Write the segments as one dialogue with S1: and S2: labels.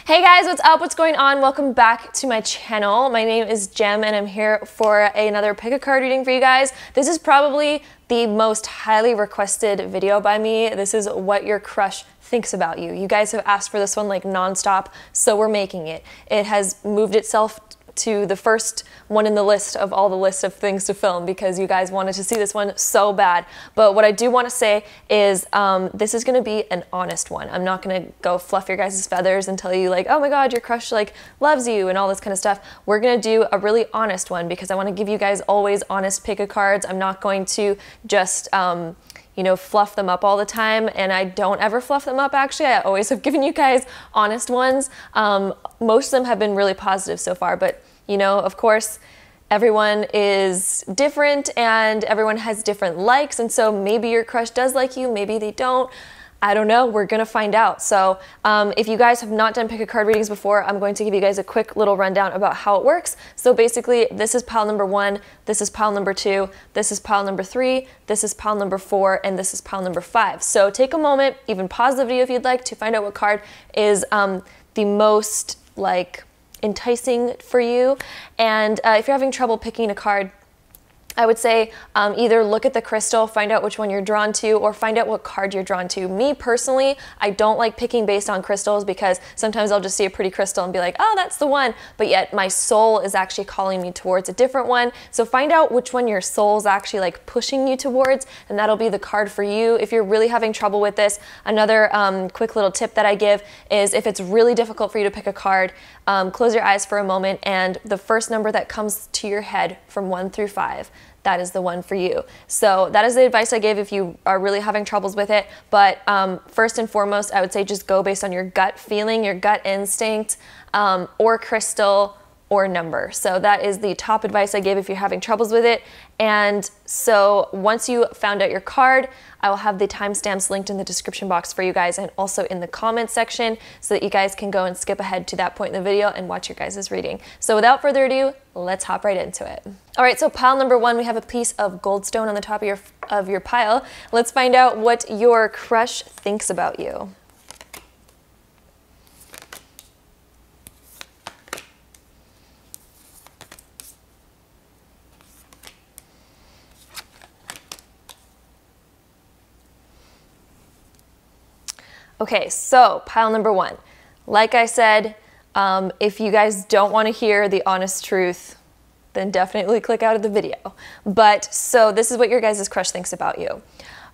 S1: Hey guys, what's up? What's going on? Welcome back to my channel. My name is Jem and I'm here for another pick a card reading for you guys. This is probably the most highly requested video by me. This is what your crush thinks about you. You guys have asked for this one like nonstop, so we're making it. It has moved itself to the first one in the list of all the lists of things to film because you guys wanted to see this one so bad. But what I do want to say is this is going to be an honest one. I'm not going to go fluff your guys' feathers and tell you like, oh my god, your crush like loves you and all this kind of stuff. We're going to do a really honest one because I want to give you guys always honest pick a cards. I'm not going to just you know, fluff them up all the time, and I don't ever fluff them up actually. I always have given you guys honest ones. Most of them have been really positive so far, but you know, of course, everyone is different and everyone has different likes, and so maybe your crush does like you, maybe they don't. I don't know, we're gonna find out. So if you guys have not done pick a card readings before, I'm going to give you guys a quick little rundown about how it works. So basically, this is pile number 1, this is pile number 2, this is pile number 3, this is pile number 4, and this is pile number 5. So take a moment, even pause the video if you'd like, to find out what card is the most like enticing for you. And if you're having trouble picking a card, I would say either look at the crystal, find out which one you're drawn to, or find out what card you're drawn to. Me personally, I don't like picking based on crystals because sometimes I'll just see a pretty crystal and be like, oh, that's the one, but yet my soul is actually calling me towards a different one. So find out which one your soul's actually like pushing you towards, and that'll be the card for you. If you're really having trouble with this, another quick little tip that I give is if it's really difficult for you to pick a card, close your eyes for a moment, and the first number that comes to your head from 1 through 5, that is the one for you. So that is the advice I give if you are really having troubles with it. But first and foremost, I would say just go based on your gut feeling, your gut instinct, or crystal, or number. So that is the top advice I give if you're having troubles with it. And so once you found out your card, I will have the timestamps linked in the description box for you guys and also in the comment section so that you guys can go and skip ahead to that point in the video and watch your guys' reading. So without further ado, let's hop right into it. All right, so pile number 1, we have a piece of goldstone on the top of your pile. Let's find out what your crush thinks about you. Okay, so pile number 1. Like I said, if you guys don't want to hear the honest truth, then definitely click out of the video. But so this is what your guys' crush thinks about you.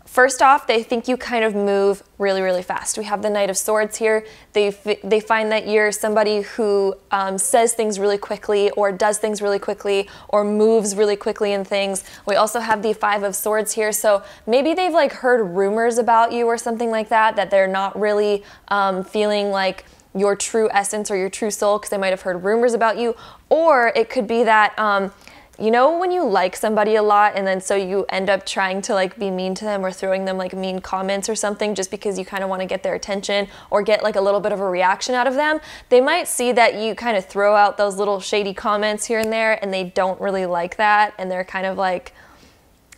S1: First off, they think you kind of move really, really fast. We have the Knight of Swords here. They find that you're somebody who says things really quickly, or does things really quickly, or moves really quickly in things. We also have the 5 of Swords here, so maybe they've like heard rumors about you or something like that, that they're not really feeling like your true essence or your true soul because they might have heard rumors about you. Or it could be that you know when you like somebody a lot and then so you end up trying to like be mean to them or throwing them like mean comments or something just because you kind of want to get their attention or get like a little bit of a reaction out of them. They might see that you kind of throw out those little shady comments here and there and they don't really like that and they're kind of like,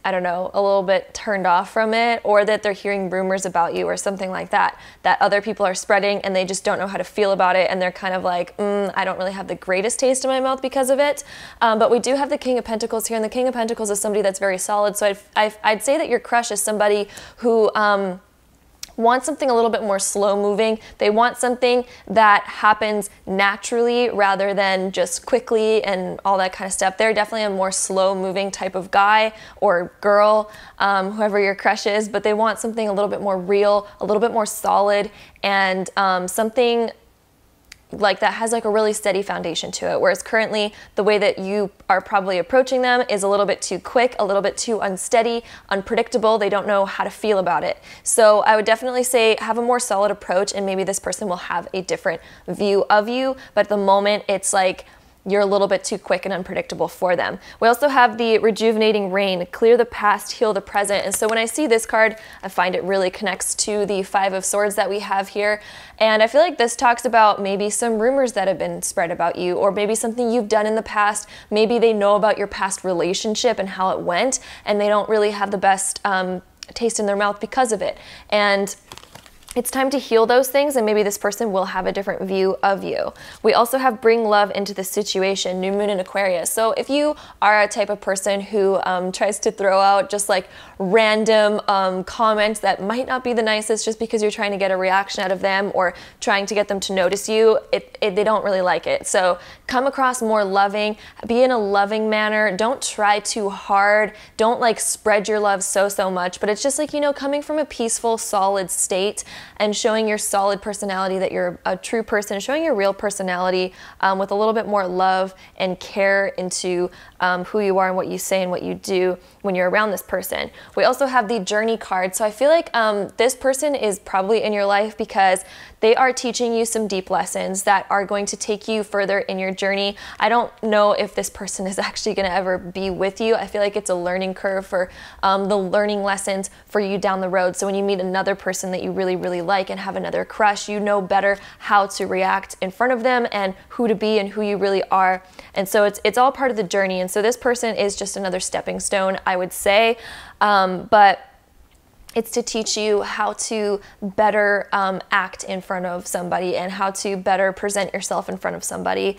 S1: I don't know, a little bit turned off from it, or that they're hearing rumors about you or something like that, that other people are spreading and they just don't know how to feel about it and they're kind of like, I don't really have the greatest taste in my mouth because of it. But we do have the King of Pentacles here, and the King of Pentacles is somebody that's very solid. So I'd say that your crush is somebody who want something a little bit more slow moving. They want something that happens naturally rather than just quickly and all that kind of stuff. They're definitely a more slow moving type of guy or girl, whoever your crush is, but they want something a little bit more real, a little bit more solid, and something like that has like a really steady foundation to it, whereas currently the way that you are probably approaching them is a little bit too quick, a little bit too unsteady, unpredictable. They don't know how to feel about it. So I would definitely say have a more solid approach, and maybe this person will have a different view of you, but at the moment it's like you're a little bit too quick and unpredictable for them. We also have the Rejuvenating Rain, clear the past, heal the present. And so when I see this card, I find it really connects to the 5 of Swords that we have here. And I feel like this talks about maybe some rumors that have been spread about you, or maybe something you've done in the past. Maybe they know about your past relationship and how it went, and they don't really have the best taste in their mouth because of it. And it's time to heal those things, and maybe this person will have a different view of you. We also have bring love into the situation, new moon in Aquarius. So if you are a type of person who tries to throw out just like random comments that might not be the nicest just because you're trying to get a reaction out of them or trying to get them to notice you, they don't really like it. So come across more loving, be in a loving manner. Don't try too hard. Don't like spread your love so much, but it's just like, you know, coming from a peaceful, solid state and showing your solid personality, that you're a true person, showing your real personality with a little bit more love and care into who you are and what you say and what you do when you're around this person. We also have the journey card. So I feel like this person is probably in your life because they are teaching you some deep lessons that are going to take you further in your journey. I don't know if this person is actually going to ever be with you. I feel like it's a learning curve for the learning lessons for you down the road. So when you meet another person that you really like and have another crush, you know better how to react in front of them and who to be and who you really are. And so it's all part of the journey. And so this person is just another stepping stone, I would say. But it's to teach you how to better act in front of somebody and how to better present yourself in front of somebody.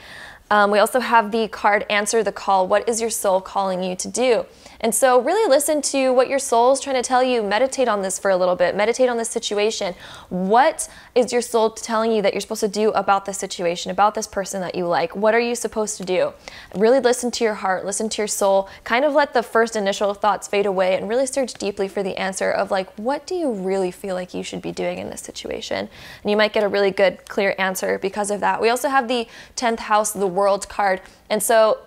S1: We also have the card Answer the Call. What is your soul calling you to do? And so really listen to what your soul is trying to tell you. Meditate on this for a little bit. Meditate on this situation. What is your soul telling you that you're supposed to do about this situation, about this person that you like? What are you supposed to do? Really listen to your heart, listen to your soul, kind of let the first initial thoughts fade away and really search deeply for the answer of like, what do you really feel like you should be doing in this situation? And you might get a really good, clear answer because of that. We also have the 10th house, the World card. And so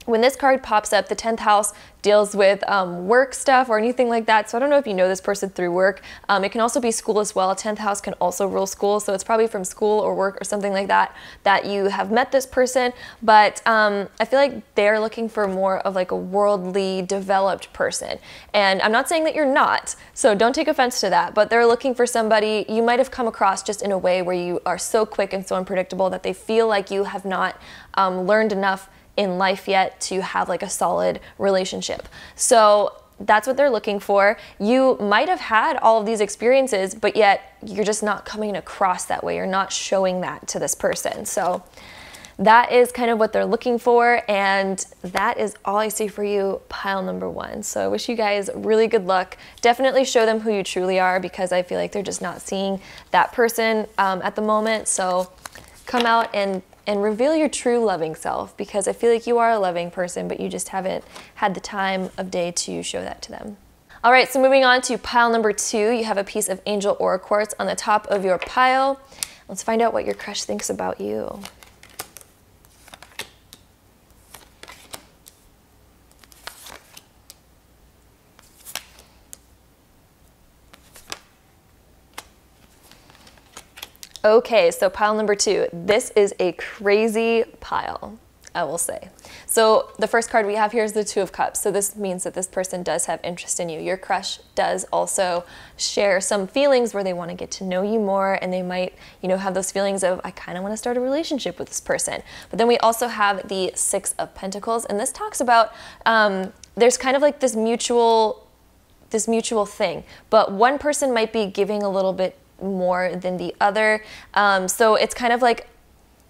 S1: when this card pops up, the 10th house deals with work stuff or anything like that. So I don't know if you know this person through work. It can also be school as well. 10th house can also rule school. So it's probably from school or work or something like that that you have met this person. But I feel like they're looking for more of like a worldly developed person. And I'm not saying that you're not, so don't take offense to that. But they're looking for somebody you might have come across just in a way where you are so quick and so unpredictable that they feel like you have not learned enough in life yet to have like a solid relationship. So that's what they're looking for. You might have had all of these experiences, but yet you're just not coming across that way. You're not showing that to this person. So that is kind of what they're looking for, and that is all I see for you, pile number 1. So I wish you guys really good luck. Definitely show them who you truly are, because I feel like they're just not seeing that person at the moment. So come out and reveal your true loving self, because I feel like you are a loving person, but you just haven't had the time of day to show that to them. All right, so moving on to pile number 2, you have a piece of angel aura quartz on the top of your pile. Let's find out what your crush thinks about you. Okay, so pile number 2. This is a crazy pile, I will say. So the first card we have here is the 2 of Cups. So this means that this person does have interest in you. Your crush does also share some feelings where they want to get to know you more, and they might, you know, have those feelings of, I kind of want to start a relationship with this person. But then we also have the 6 of Pentacles, and this talks about there's kind of like this mutual thing, but one person might be giving a little bit more than the other. So it's kind of like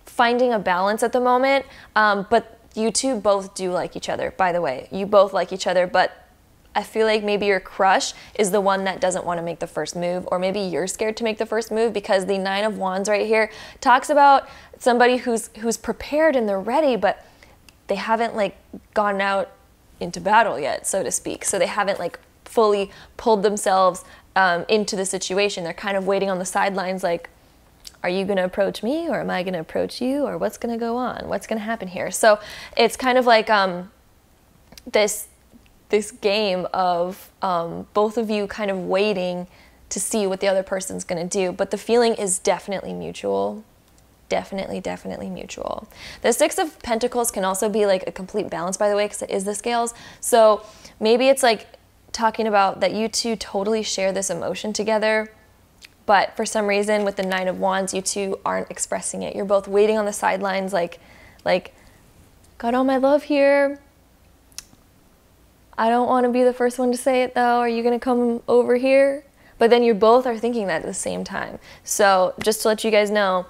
S1: finding a balance at the moment. But you two both do like each other, by the way. You both like each other, but I feel like maybe your crush is the one that doesn't want to make the first move, or maybe you're scared to make the first move, because the 9 of Wands right here talks about somebody who's prepared and they're ready, but they haven't like gone out into battle yet, so to speak. So they haven't like fully pulled themselves into the situation. They're kind of waiting on the sidelines like, are you gonna approach me, or am I gonna approach you, or what's gonna go on? What's gonna happen here? So it's kind of like this game of both of you kind of waiting to see what the other person's gonna do, but the feeling is definitely mutual. Definitely mutual. The 6 of Pentacles can also be like a complete balance, by the way, because it is the scales. So maybe it's like talking about that you two totally share this emotion together, but for some reason with the 9 of Wands, you two aren't expressing it. You're both waiting on the sidelines like, got all my love here. I don't want to be the first one to say it though. Are you gonna come over here? but then you both are thinking that at the same time. So just to let you guys know,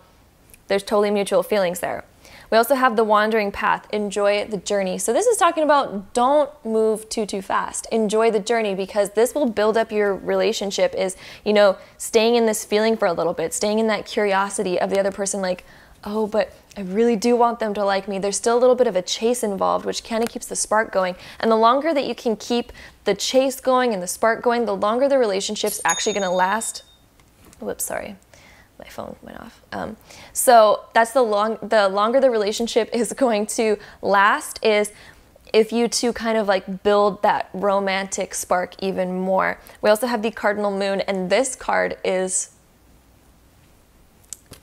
S1: there's totally mutual feelings there. We also have the wandering path, enjoy the journey. So this is talking about don't move too fast. Enjoy the journey, because this will build up your relationship, is, you know, staying in this feeling for a little bit, staying in that curiosity of the other person, like, oh, but I really do want them to like me. There's still a little bit of a chase involved, which kind of keeps the spark going. And the longer that you can keep the chase going and the spark going, the longer the relationship's actually gonna last. Whoops, sorry. My phone went off. So that's the longer the relationship is going to last, is if you two kind of like build that romantic spark even more. We also have the cardinal moon, and this card is,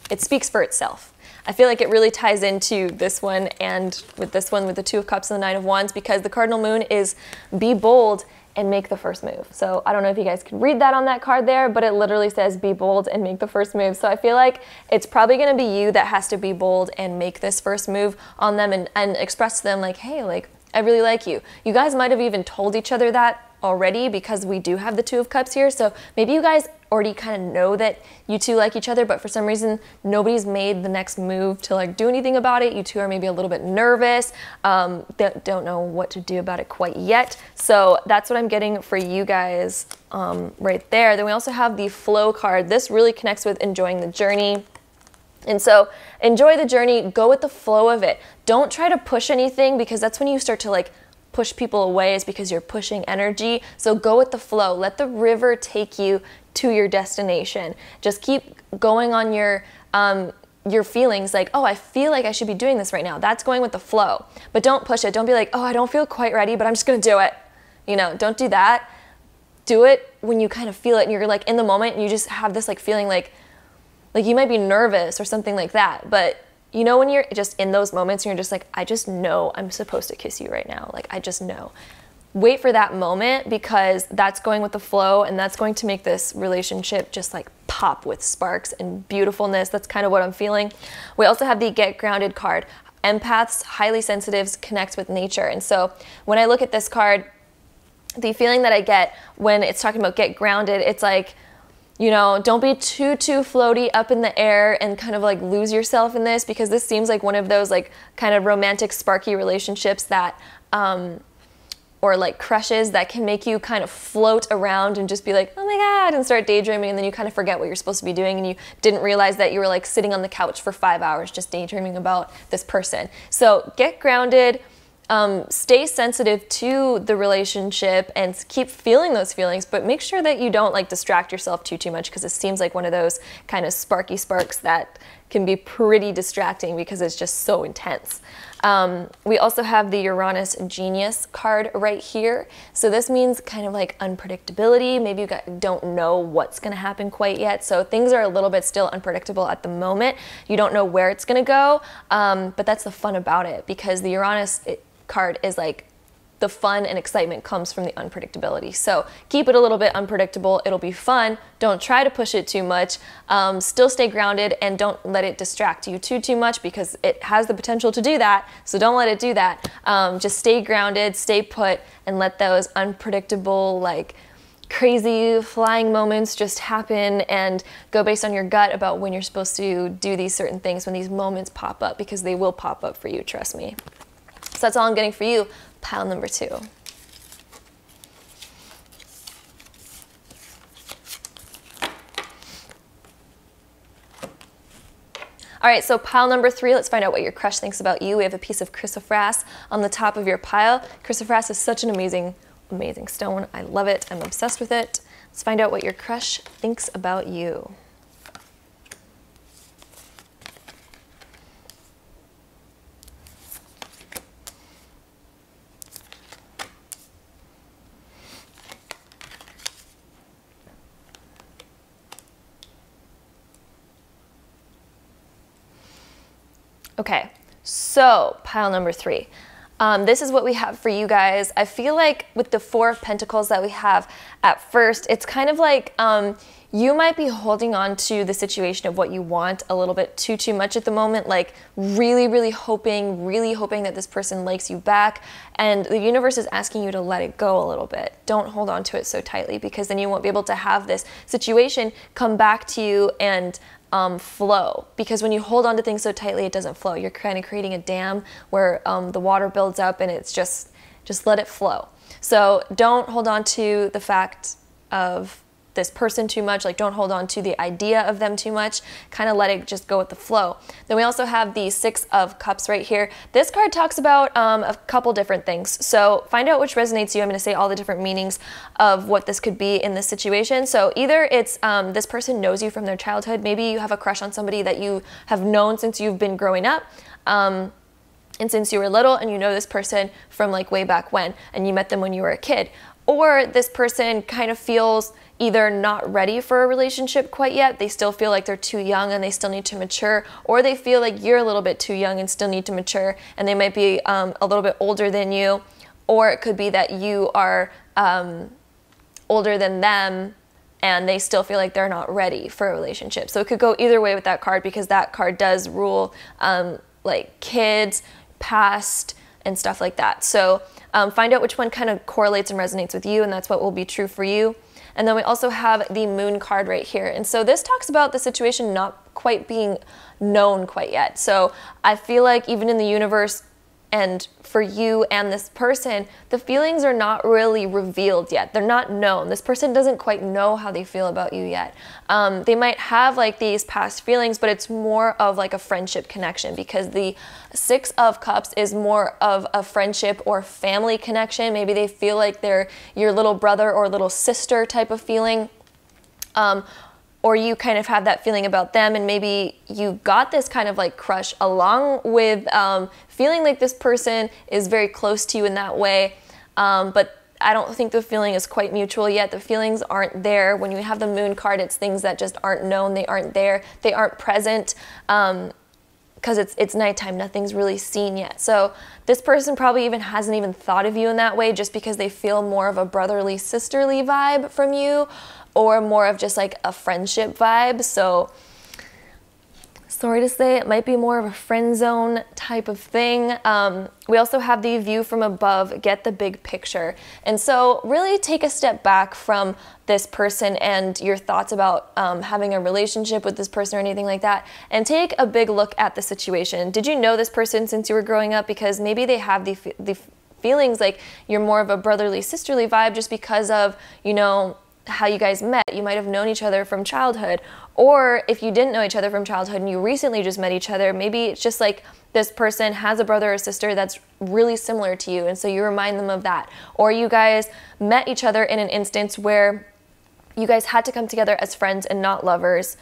S1: it speaks for itself. I feel like it really ties into this one, and with this one with the Two of Cups and the Nine of Wands, because the cardinal moon is be bold and make the first move. So I don't know if you guys can read that on that card there, but it literally says be bold and make the first move. So I feel like it's probably gonna be you that has to be bold and make this first move on them, and express to them like, hey, like, I really like you. You guys might have even told each other that already, because we do have the Two of Cups here. So maybe you guys already kind of know that you two like each other, but for some reason nobody's made the next move to like do anything about it. You two are maybe a little bit nervous, don't know what to do about it quite yet. So that's what I'm getting for you guys right there. Then we also have the flow card. This really connects with enjoying the journey. And so enjoy the journey, go with the flow of it. Don't try to push anything, because that's when you start to like push people away, is because you're pushing energy. So go with the flow. Let the river take you to your destination. Just keep going on your feelings, like, oh, I feel like I should be doing this right now. That's going with the flow. But don't push it. Don't be like, oh, I don't feel quite ready, but I'm just gonna do it. You know, don't do that. Do it when you kind of feel it, and you're like in the moment, and you just have this like feeling like you might be nervous or something like that. But you know, when you're just in those moments, and you're just like, I just know I'm supposed to kiss you right now. Like, I just know. Wait for that moment, because that's going with the flow, and that's going to make this relationship just like pop with sparks and beautifulness. That's kind of what I'm feeling. We also have the Get Grounded card. Empaths, highly sensitives, connect with nature. And so when I look at this card, the feeling that I get when it's talking about get grounded, it's like, you know, don't be too floaty up in the air and kind of like lose yourself in this, because this seems like one of those like kind of romantic sparky relationships that or like crushes that can make you kind of float around and just be like, oh my God, and start daydreaming, and then you kind of forget what you're supposed to be doing, and you didn't realize that you were like sitting on the couch for 5 hours just daydreaming about this person. So get grounded, stay sensitive to the relationship, and keep feeling those feelings, but make sure that you don't like distract yourself too much, because it seems like one of those kind of sparky sparks that can be pretty distracting because it's just so intense. We also have the Uranus Genius card right here. So this means kind of like unpredictability. Maybe you don't know what's going to happen quite yet. So things are a little bit still unpredictable at the moment. You don't know where it's going to go, but that's the fun about it, because the Uranus card is like the fun and excitement comes from the unpredictability. So keep it a little bit unpredictable. It'll be fun. Don't try to push it too much. Still stay grounded, and don't let it distract you too much, because it has the potential to do that. So don't let it do that. Just stay grounded, stay put, and let those unpredictable, like crazy flying moments just happen, and go based on your gut about when you're supposed to do these certain things when these moments pop up, because they will pop up for you, trust me. So that's all I'm getting for you. Pile number 2. All right, so pile number 3, let's find out what your crush thinks about you. We have a piece of chrysoprase on the top of your pile. Chrysoprase is such an amazing stone. I love it. I'm obsessed with it. Let's find out what your crush thinks about you. Okay, so pile number 3. This is what we have for you guys. I feel like with the Four of Pentacles that we have at first, it's kind of like you might be holding on to the situation of what you want a little bit too much at the moment, like really hoping that this person likes you back, and the universe is asking you to let it go a little bit. Don't hold on to it so tightly, because then you won't be able to have this situation come back to you and flow, because when you hold on to things so tightly, it doesn't flow. You're kind of creating a dam where the water builds up, and it's just let it flow. So don't hold on to the fact of this person too much. Like, don't hold on to the idea of them too much. Kind of let it just go with the flow. Then we also have the Six of Cups right here. This card talks about a couple different things. So find out which resonates you. I'm going to say all the different meanings of what this could be in this situation. So either it's this person knows you from their childhood. Maybe you have a crush on somebody that you have known since you've been growing up. And since you were little, and you know this person from like way back when, and you met them when you were a kid. Or this person kind of feels either not ready for a relationship quite yet, they still feel like they're too young and they still need to mature, or they feel like you're a little bit too young and still need to mature, and they might be a little bit older than you, or it could be that you are older than them and they still feel like they're not ready for a relationship. So it could go either way with that card, because that card does rule like kids, past, and stuff like that. So find out which one kind of correlates and resonates with you, and that's what will be true for you. And then we also have the Moon card right here. And so this talks about the situation not quite being known quite yet. So I feel like even in the universe, and for you and this person, the feelings are not really revealed yet. They're not known. This person doesn't quite know how they feel about you yet. They might have like these past feelings, but it's more of like a friendship connection, because the Six of Cups is more of a friendship or family connection. Maybe they feel like they're your little brother or little sister type of feeling. Or you kind of have that feeling about them, and maybe you got this kind of like crush along with feeling like this person is very close to you in that way. But I don't think the feeling is quite mutual yet. The feelings aren't there. When you have the Moon card, it's things that just aren't known. They aren't there. They aren't present, because it's nighttime. Nothing's really seen yet. So this person probably even hasn't even thought of you in that way, just because they feel more of a brotherly, sisterly vibe from you, or more of just like a friendship vibe. So sorry to say, it might be more of a friend zone type of thing. We also have the view from above, get the big picture. And so really take a step back from this person and your thoughts about having a relationship with this person or anything like that, and take a big look at the situation. Did you know this person since you were growing up? Because maybe they have the feelings like you're more of a brotherly, sisterly vibe just because of, you know, how you guys met. You might have known each other from childhood, or if you didn't know each other from childhood and you recently just met each other, maybe it's just like this person has a brother or sister that's really similar to you, and so you remind them of that. Or you guys met each other in an instance where you guys had to come together as friends and not lovers,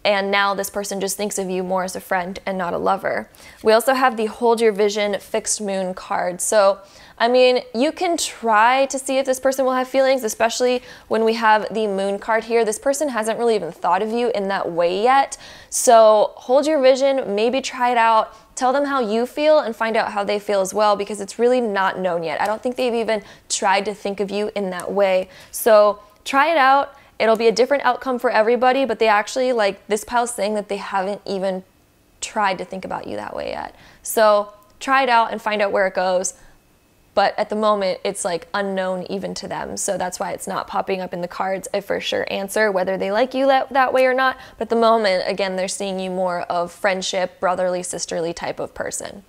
S1: and now this person just thinks of you more as a friend and not a lover. We also have the Hold Your Vision Fixed Moon card. So I mean, you can try to see if this person will have feelings, especially when we have the Moon card here. This person hasn't really even thought of you in that way yet. So hold your vision, maybe try it out, tell them how you feel, and find out how they feel as well, because it's really not known yet. I don't think they've even tried to think of you in that way. So try it out. It'll be a different outcome for everybody, but they actually, like, this pile's saying that they haven't even tried to think about you that way yet. So try it out and find out where it goes. But at the moment, it's like unknown even to them. So that's why it's not popping up in the cards a for sure answer, whether they like you that way or not. But at the moment, again, they're seeing you more of friendship, brotherly, sisterly type of person.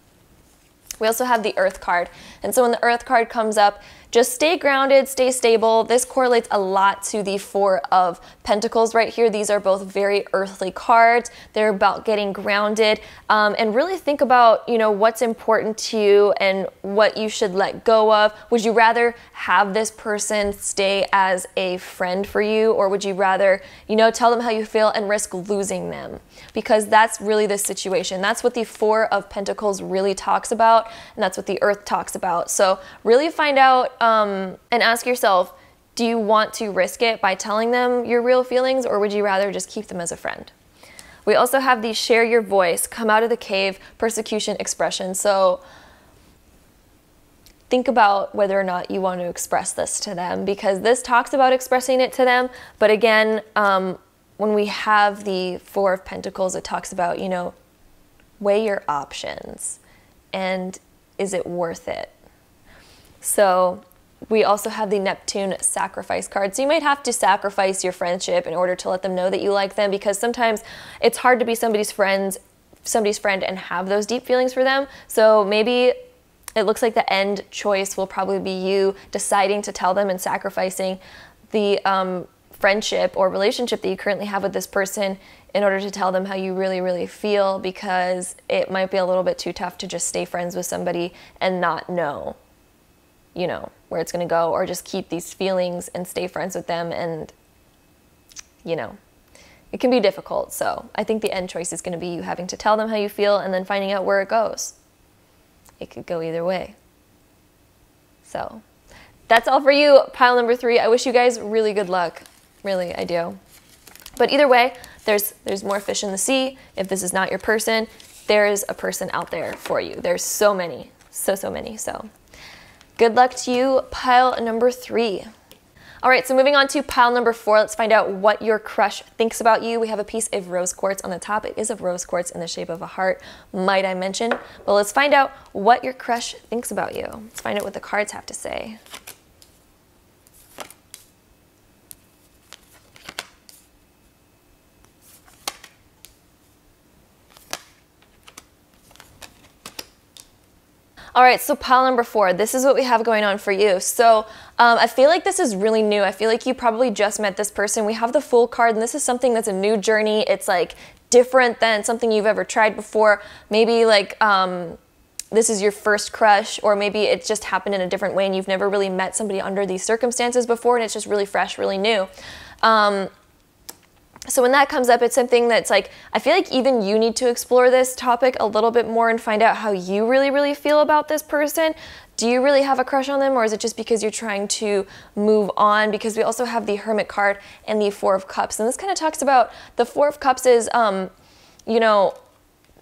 S1: We also have the Earth card. And so when the Earth card comes up, just stay grounded, stay stable. This correlates a lot to the Four of Pentacles right here. These are both very earthly cards. They're about getting grounded, and really think about, you know, what's important to you and what you should let go of. Would you rather have this person stay as a friend for you, or would you rather, you know, tell them how you feel and risk losing them? Because that's really the situation. That's what the Four of Pentacles really talks about, and that's what the Earth talks about. So really find out and ask yourself, do you want to risk it by telling them your real feelings, or would you rather just keep them as a friend? We also have the Share Your Voice, Come Out of the Cave, Persecution Expression. So think about whether or not you want to express this to them, because this talks about expressing it to them. But again, when we have the Four of Pentacles, it talks about, you know, weigh your options and is it worth it? So we also have the Neptune sacrifice card. So you might have to sacrifice your friendship in order to let them know that you like them, because sometimes it's hard to be somebody's friend and have those deep feelings for them. So maybe it looks like the end choice will probably be you deciding to tell them and sacrificing the friendship or relationship that you currently have with this person in order to tell them how you really, really feel, because it might be a little bit too tough to just stay friends with somebody and not know, you know, where it's going to go, or just keep these feelings and stay friends with them. And, you know, it can be difficult. So I think the end choice is going to be you having to tell them how you feel and then finding out where it goes. It could go either way. So that's all for you, pile number 3. I wish you guys really good luck. Really, I do. But either way, there's more fish in the sea. If this is not your person, there is a person out there for you. There's so many, so many. So good luck to you, pile number 3. All right, so moving on to pile number 4, let's find out what your crush thinks about you. We have a piece of rose quartz on the top. It is of rose quartz in the shape of a heart, might I mention. But let's find out what your crush thinks about you. Let's find out what the cards have to say. All right, so pile number 4, this is what we have going on for you. So I feel like this is really new. I feel like you probably just met this person. We have the Fool card, and this is something that's a new journey. It's like different than something you've ever tried before. Maybe like this is your first crush, or maybe it just happened in a different way and you've never really met somebody under these circumstances before, and it's just really fresh, really new. So when that comes up, it's something that's like, I feel like even you need to explore this topic a little bit more and find out how you really, really feel about this person. Do you really have a crush on them, or is it just because you're trying to move on? Because we also have the Hermit card and the Four of Cups. And this kind of talks about, the Four of Cups is, you know,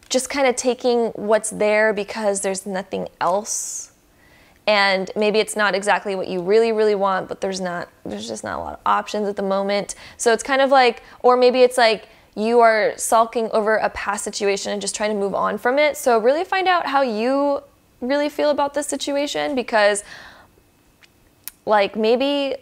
S1: just kind of taking what's there because there's nothing else. And maybe it's not exactly what you really, really want, but there's just not a lot of options at the moment. So it's kind of like, or maybe it's like you are sulking over a past situation and just trying to move on from it. So really find out how you really feel about this situation, because like maybe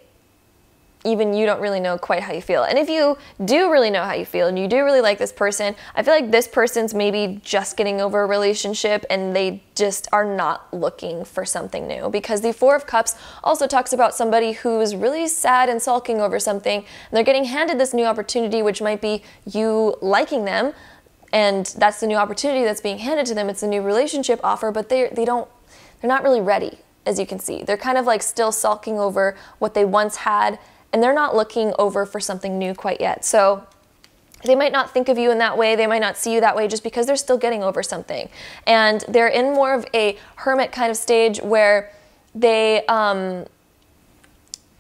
S1: even you don't really know quite how you feel. And if you do really know how you feel and you do really like this person, I feel like this person's maybe just getting over a relationship and they just are not looking for something new. Because the Four of Cups also talks about somebody who is really sad and sulking over something, and they're getting handed this new opportunity, which might be you liking them, and that's the new opportunity that's being handed to them. It's a new relationship offer, but they're not really ready, as you can see. They're kind of like still sulking over what they once had, and they're not looking over for something new quite yet. So they might not think of you in that way. They might not see you that way just because they're still getting over something. And they're in more of a hermit kind of stage where they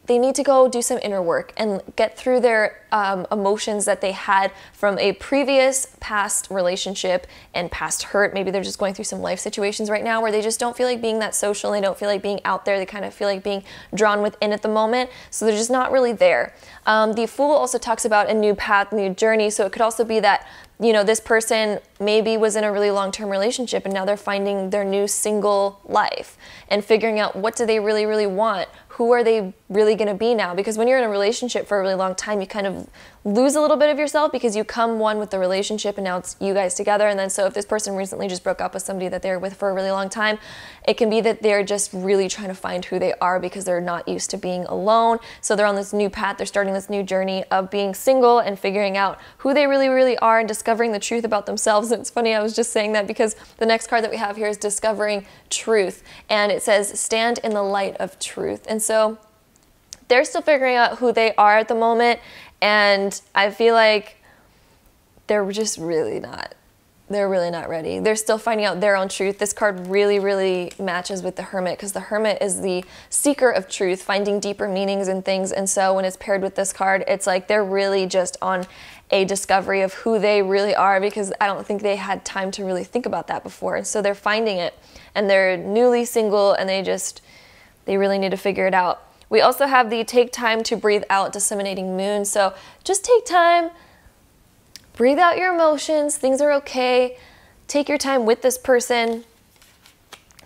S1: need to go do some inner work and get through their emotions that they had from a previous past relationship and past hurt. Maybe they're just going through some life situations right now where they just don't feel like being that social. They don't feel like being out there. They kind of feel like being drawn within at the moment. So they're just not really there. The Fool also talks about a new path, new journey. So it could also be that, you know, this person maybe was in a really long-term relationship and now they're finding their new single life and figuring out what do they really, really want. Who are they really going to be now? Because when you're in a relationship for a really long time, you kind of lose a little bit of yourself because you come one with the relationship and now it's you guys together. And then so if this person recently just broke up with somebody that they're with for a really long time, it can be that they're just really trying to find who they are because they're not used to being alone. So they're on this new path. They're starting this new journey of being single and figuring out who they really, really are and discovering the truth about themselves. And it's funny, I was just saying that because the next card that we have here is discovering truth. And it says, stand in the light of truth. And so they're still figuring out who they are at the moment, and I feel like they're just really not they're really not ready. They're still finding out their own truth. This card really, really matches with the Hermit, because the Hermit is the seeker of truth, finding deeper meanings in things. And so when it's paired with this card, it's like they're really just on a discovery of who they really are, because I don't think they had time to really think about that before. And so they're finding it, and they're newly single, and they really need to figure it out. We also have the take time to breathe out disseminating moon. So just take time, breathe out your emotions. Things are okay. Take your time with this person.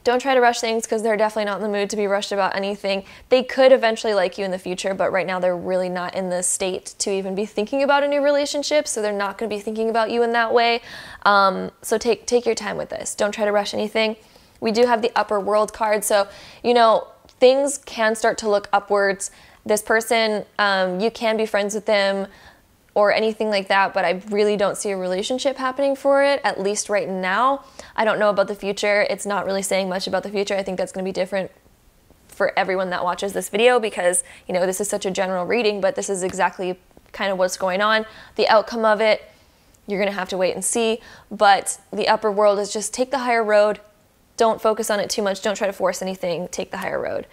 S1: Don't try to rush things, because they're definitely not in the mood to be rushed about anything. They could eventually like you in the future, but right now they're really not in the state to even be thinking about a new relationship, so they're not going to be thinking about you in that way. So take your time with this. Don't try to rush anything. We do have the upper world card, so things can start to look upwards. This person, you can be friends with them or anything like that, but I really don't see a relationship happening for it, at least right now. I don't know about the future. It's not really saying much about the future. I think that's going to be different for everyone that watches this video, because this is such a general reading, but this is exactly kind of what's going on. The outcome of it, you're going to have to wait and see, but the upper world is just take the higher road. Don't focus on it too much. Don't try to force anything. Take the higher road.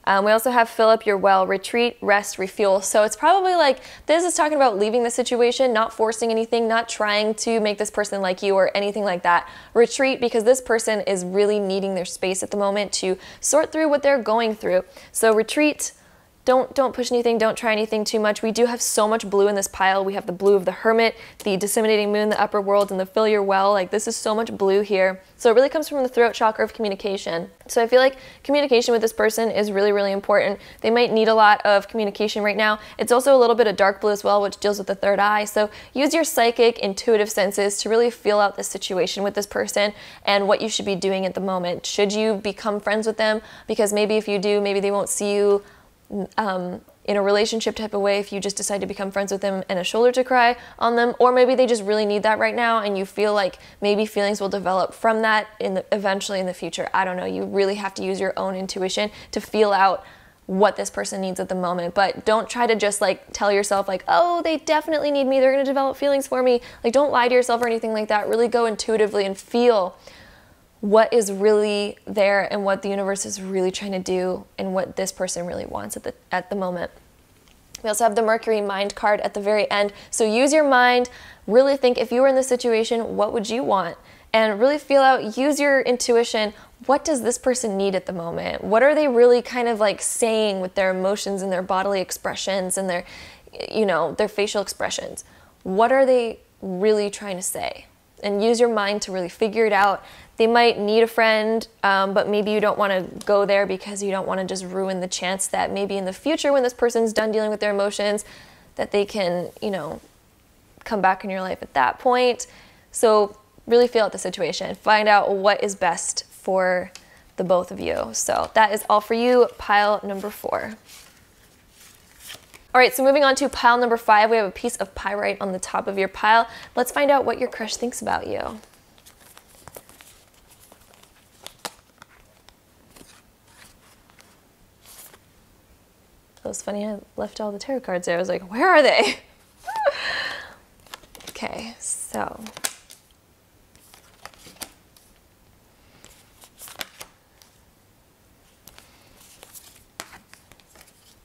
S1: We also have fill up your well, retreat, rest, refuel. So it's probably like, this is talking about leaving the situation, not forcing anything, not trying to make this person like you or anything like that. Retreat, because this person is really needing their space at the moment to sort through what they're going through. So retreat. Don't push anything, don't try anything too much. We do have so much blue in this pile. We have the blue of the Hermit, the disseminating moon, the upper world, and the fill your well. Like, this is so much blue here. So it really comes from the throat chakra of communication. So I feel like communication with this person is really, really important. They might need a lot of communication right now. It's also a little bit of dark blue as well, which deals with the third eye. So use your psychic, intuitive senses to really feel out this situation with this person and what you should be doing at the moment. Should you become friends with them? Because maybe if you do, maybe they won't see you in a relationship type of way if you just decide to become friends with them and a shoulder to cry on them, or maybe they just really need that right now and you feel like maybe feelings will develop from that eventually in the future. I don't know. You really have to use your own intuition to feel out what this person needs at the moment, but don't try to just like tell yourself like, oh, they definitely need me, they're going to develop feelings for me. Like, don't lie to yourself or anything like that. Really go intuitively and feel what is really there and what the universe is really trying to do and what this person really wants at the moment. We also have the Mercury mind card at the very end. So use your mind, really think, if you were in this situation, what would you want? And really feel out, use your intuition. What does this person need at the moment? What are they really kind of like saying with their emotions and their bodily expressions and their, their facial expressions? What are they really trying to say? And use your mind to really figure it out. They might need a friend, but maybe you don't want to go there because you don't want to just ruin the chance that maybe in the future when this person's done dealing with their emotions, that they can, come back in your life at that point. So really feel out the situation. Find out what is best for the both of you. So that is all for you, pile number 4. All right, so moving on to pile number 5, we have a piece of pyrite on the top of your pile. Let's find out what your crush thinks about you. It was funny, I left all the tarot cards there. I was like, where are they? Okay, so.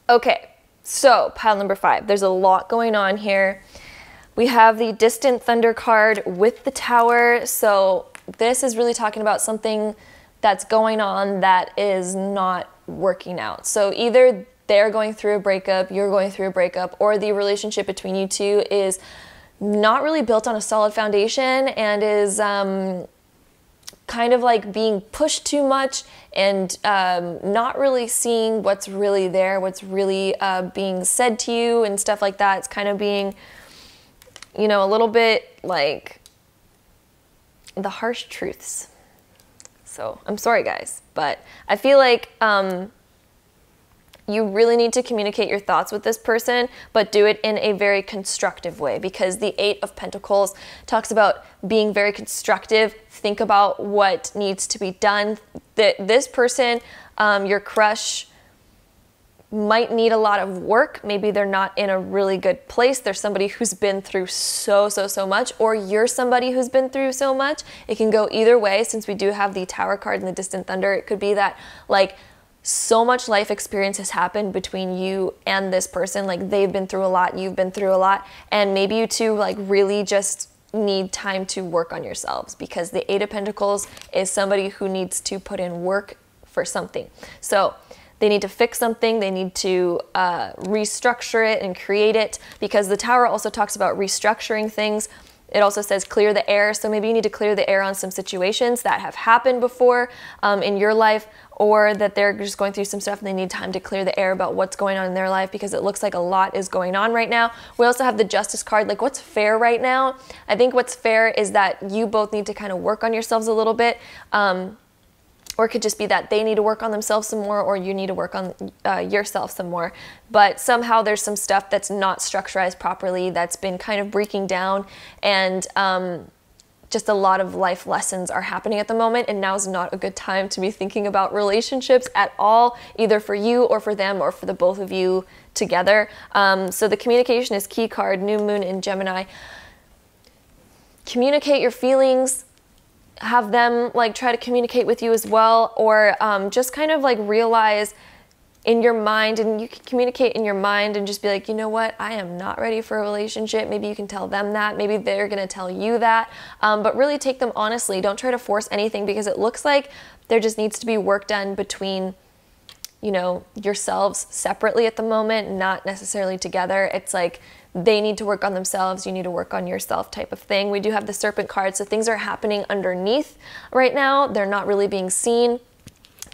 S1: Okay, so pile number 5. There's a lot going on here. We have the distant thunder card with the tower. So this is really talking about something that's going on that is not working out. So either they're going through a breakup, you're going through a breakup, or the relationship between you two is not really built on a solid foundation and is kind of like being pushed too much and not really seeing what's really there, what's really being said to you and stuff like that. It's kind of being, a little bit like the harsh truths. So I'm sorry, guys, but I feel like you really need to communicate your thoughts with this person, but do it in a very constructive way, because the 8 of Pentacles talks about being very constructive. Think about what needs to be done. This person, your crush, might need a lot of work. Maybe they're not in a really good place. There's somebody who's been through so much, or you're somebody who's been through so much. It can go either way. Since we do have the Tower card and the Distant Thunder, it could be that like so much life experience has happened between you and this person. Like they've been through a lot, you've been through a lot, and maybe you two like really just need time to work on yourselves, because the Eight of Pentacles is somebody who needs to put in work for something. So they need to fix something, they need to restructure it and create it, because the Tower also talks about restructuring things. It also says clear the air, so maybe you need to clear the air on some situations that have happened before in your life, or that they're just going through some stuff and they need time to clear the air about what's going on in their life, because it looks like a lot is going on right now. We also have the Justice card, like what's fair right now? I think what's fair is that you both need to kind of work on yourselves a little bit. Or it could just be that they need to work on themselves some more, or you need to work on yourself some more. But somehow there's some stuff that's not structurized properly, that's been kind of breaking down, and just a lot of life lessons are happening at the moment, and now is not a good time to be thinking about relationships at all, either for you or for them or for the both of you together. So the communication is key card, New Moon in Gemini. Communicate your feelings, have them like try to communicate with you as well, or just kind of like realize in your mind, and you can communicate in your mind and just be like, you know what, I am not ready for a relationship. Maybe you can tell them that, maybe they're gonna tell you that, but really take them honestly. Don't try to force anything, because it looks like there just needs to be work done between, you know, yourselves separately at the moment, not necessarily together. It's like they need to work on themselves, you need to work on yourself type of thing. We do have the Serpent card, so things are happening underneath right now. They're not really being seen.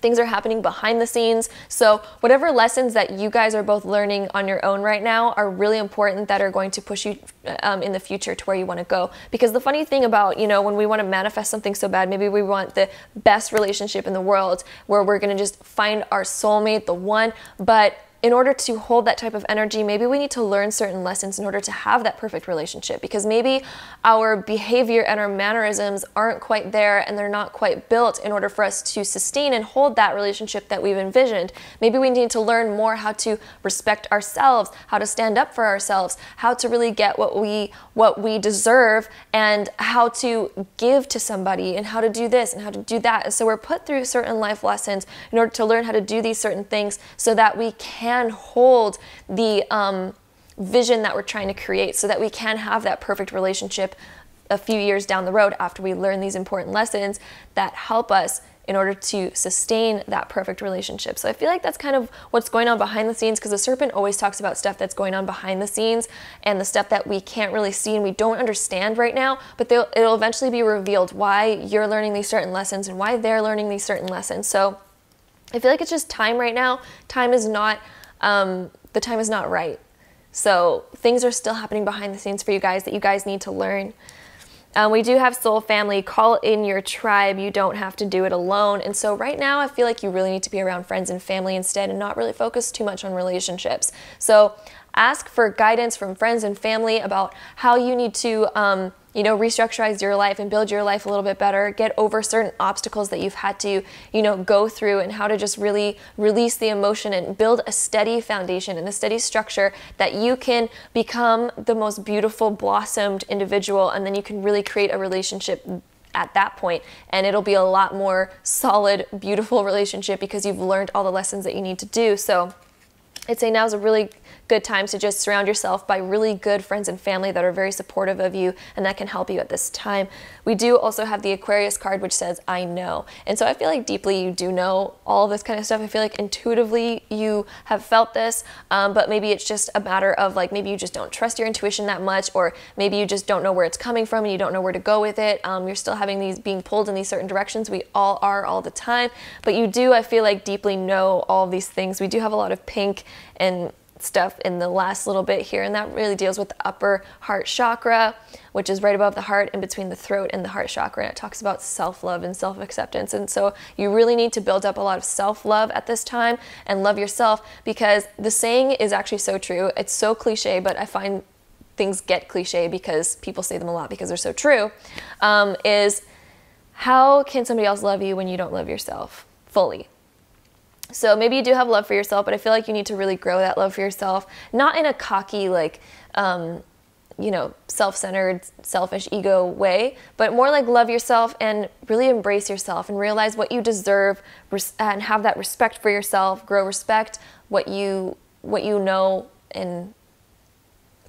S1: Things are happening behind the scenes. So whatever lessons that you guys are both learning on your own right now are really important, that are going to push you in the future to where you want to go. Because the funny thing about, you know, when we want to manifest something so bad, maybe we want the best relationship in the world where we're going to just find our soulmate, the one, but in order to hold that type of energy, maybe we need to learn certain lessons in order to have that perfect relationship, because maybe our behavior and our mannerisms aren't quite there, and they're not quite built in order for us to sustain and hold that relationship that we've envisioned. Maybe we need to learn more how to respect ourselves, how to stand up for ourselves, how to really get what we deserve, and how to give to somebody, and how to do this and how to do that. And so we're put through certain life lessons in order to learn how to do these certain things, so that we can hold the vision that we're trying to create, so that we can have that perfect relationship a few years down the road after we learn these important lessons that help us in order to sustain that perfect relationship. So I feel like that's kind of what's going on behind the scenes, because the Serpent always talks about stuff that's going on behind the scenes and the stuff that we can't really see and we don't understand right now, but it'll eventually be revealed why you're learning these certain lessons and why they're learning these certain lessons. So I feel like it's just time right now. Time is not the time is not right. So things are still happening behind the scenes for you guys that you guys need to learn. We do have soul family, call in your tribe. You don't have to do it alone. And so right now I feel like you really need to be around friends and family instead, and not really focus too much on relationships. So ask for guidance from friends and family about how you need to you know, restructurize your life and build your life a little bit better, get over certain obstacles that you've had to, you know, go through, and how to just really release the emotion and build a steady foundation and a steady structure that you can become the most beautiful, blossomed individual, and then you can really create a relationship at that point, and it'll be a lot more solid, beautiful relationship, because you've learned all the lessons that you need to do. So I'd say now is a really good time to just surround yourself by really good friends and family that are very supportive of you and that can help you at this time. We do also have the Aquarius card, which says, I know. And so I feel like deeply you do know all this kind of stuff. I feel like intuitively you have felt this, but maybe it's just a matter of like, maybe you just don't trust your intuition that much, or maybe you just don't know where it's coming from and you don't know where to go with it. You're still having these being pulled in these certain directions. We all are all the time, but you do, I feel like, deeply know all of these things. We do have a lot of pink and stuff in the last little bit here, and that really deals with the upper heart chakra, which is right above the heart and between the throat and the heart chakra, and it talks about self-love and self-acceptance. And so you really need to build up a lot of self-love at this time and love yourself, because the saying is actually so true. It's so cliche, but I find things get cliche because people say them a lot because they're so true, is how can somebody else love you when you don't love yourself fully? So maybe you do have love for yourself, but I feel like you need to really grow that love for yourself, not in a cocky, like, you know, self-centered, selfish ego way, but more like love yourself and really embrace yourself and realize what you deserve and have that respect for yourself, grow respect what you know, and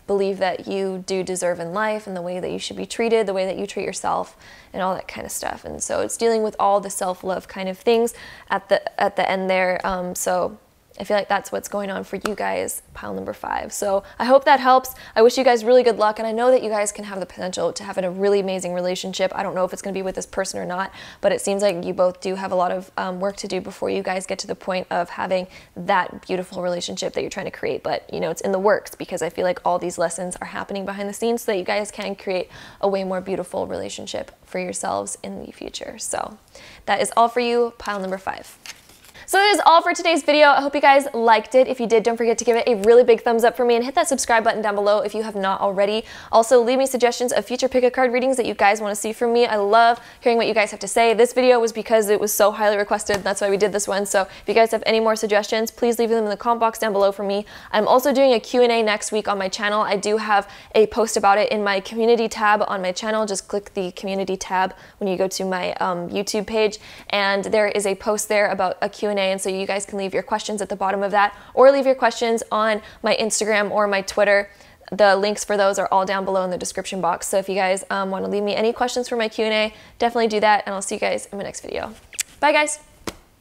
S1: believe that you do deserve in life and the way that you should be treated, the way that you treat yourself, and all that kind of stuff. And so it's dealing with all the self-love kind of things at the end there. So I feel like that's what's going on for you guys, pile number 5. So I hope that helps. I wish you guys really good luck, and I know that you guys can have the potential to have a really amazing relationship. I don't know if it's going to be with this person or not, but it seems like you both do have a lot of work to do before you guys get to the point of having that beautiful relationship that you're trying to create. But you know, it's in the works, because I feel like all these lessons are happening behind the scenes so that you guys can create a way more beautiful relationship for yourselves in the future. So that is all for you, pile number 5. So that is all for today's video. I hope you guys liked it. If you did, don't forget to give it a really big thumbs up for me and hit that subscribe button down below if you have not already. Also, leave me suggestions of future pick a card readings that you guys want to see from me. I love hearing what you guys have to say. This video was because it was so highly requested. That's why we did this one. So if you guys have any more suggestions, please leave them in the comment box down below for me. I'm also doing a Q&A next week on my channel. I do have a post about it in my community tab on my channel. Just click the community tab when you go to my YouTube page, and there is a post there about a Q&A, and so you guys can leave your questions at the bottom of that, or leave your questions on my Instagram or my Twitter. The links for those are all down below in the description box. So if you guys want to leave me any questions for my Q&A, definitely do that, and I'll see you guys in my next video. Bye guys!